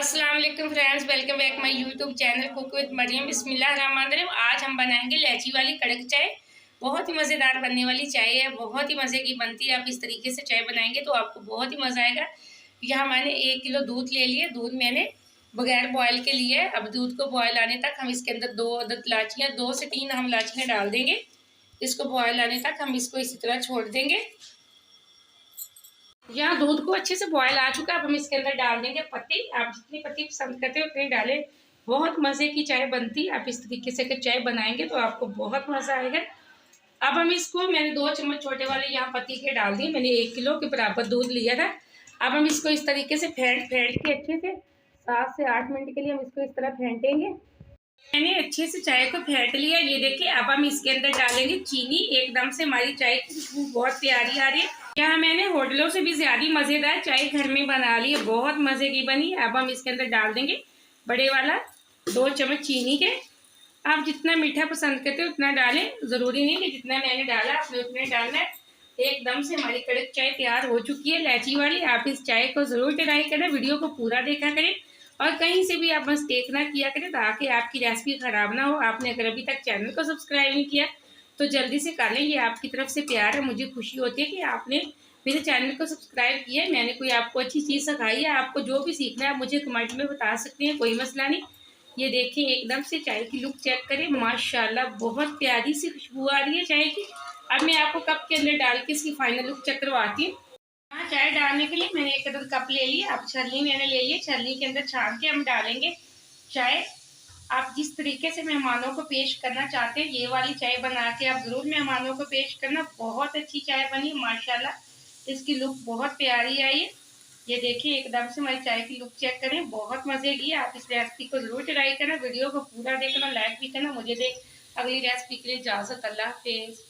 अस्सलाम वालेकुम friends, welcome back my YouTube channel cook with Maryam. बिस्मिल्लाहिर्रहमानिर्रहीम। आज हम बनाएंगे इलायची वाली कड़क चाय। बहुत ही मज़ेदार बनने वाली चाय है, बहुत ही मज़े की बनती है। आप इस तरीके से चाय बनाएंगे तो आपको बहुत ही मज़ा आएगा। यहाँ मैंने 1 किलो दूध ले लिया। दूध मैंने बगैर बॉयल के लिए है। अब दूध को बॉयल आने तक हम इसके अंदर 2 अदद इलायचियाँ 2 से 3 हम इलायचियाँ डाल देंगे। इसको बॉयल आने तक हम इसको इसी तरह छोड़ देंगे। यहाँ दूध को अच्छे से बॉयल आ चुका है। अब हम इसके अंदर डाल देंगे पत्ती। आप जितनी पत्ती पसंद करते हो उतनी डालें। बहुत मज़े की चाय बनती है। आप इस तरीके से अगर चाय बनाएंगे तो आपको बहुत मज़ा आएगा। अब हम इसको मैंने 2 चम्मच छोटे वाले यहाँ पत्ती के डाल दिए। मैंने 1 किलो के बराबर दूध लिया था। अब हम इसको इस तरीके से फेंट के अच्छे से 7 से 8 मिनट के लिए हम इसको इस तरह फेंटेंगे। मैंने अच्छे से चाय को फेंट लिया। ये देखिए, अब हम इसके अंदर डालेंगे चीनी। एकदम से हमारी चाय की खुशबू बहुत प्यारी आ रही है। यहाँ मैंने होटलों से भी ज्यादा मज़ेदार चाय घर में बना ली है, बहुत मज़े की बनी। अब हम इसके अंदर डाल देंगे बड़े वाला 2 चम्मच चीनी के। आप जितना मीठा पसंद करते हो उतना डालें, ज़रूरी नहीं कि जितना मैंने डाला आपने उतने डालना है। एकदम से हमारी कड़क चाय तैयार हो चुकी है इलायची वाली। आप इस चाय को ज़रूर ट्राई करें, वीडियो को पूरा देखा करें और कहीं से भी आप मिस्टेक ना किया करें ताकि आपकी रेसिपी ख़राब ना हो। आपने अगर अभी तक चैनल को सब्सक्राइब नहीं किया तो जल्दी से कर लें। ये आपकी तरफ से प्यार है, मुझे खुशी होती है कि आपने मेरे चैनल को सब्सक्राइब किया है। मैंने कोई आपको अच्छी चीज़ सिखाई है। आपको जो भी सीखना है आप मुझे कमेंट में बता सकते हैं, कोई मसला नहीं। ये देखिए, एकदम से चाय की लुक चेक करें, माशाल्लाह बहुत प्यारी सी खुशबू आ रही है चाय की। अब मैं आपको कप के अंदर डाल के इसकी फाइनल लुक चेक करवाती हूँ। हाँ, चाय डालने के लिए मैंने 1 अदद कप ले लिया। अब छलनी मैंने ले ली। छलनी के अंदर छान के हम डालेंगे चाय। आप जिस तरीके से मेहमानों को पेश करना चाहते हैं ये वाली चाय बना के आप ज़रूर मेहमानों को पेश करना। बहुत अच्छी चाय बनी माशाल्लाह। इसकी लुक बहुत प्यारी आई है। ये देखिए, एकदम से हमारी चाय की लुक चेक करें, बहुत मज़े की। आप इस रेसिपी को ज़रूर ट्राई करना, वीडियो को पूरा देखना, लाइक भी करना। मुझे अगली रेसिपी के लिए इजाज़त। अल्लाह हाफिज़।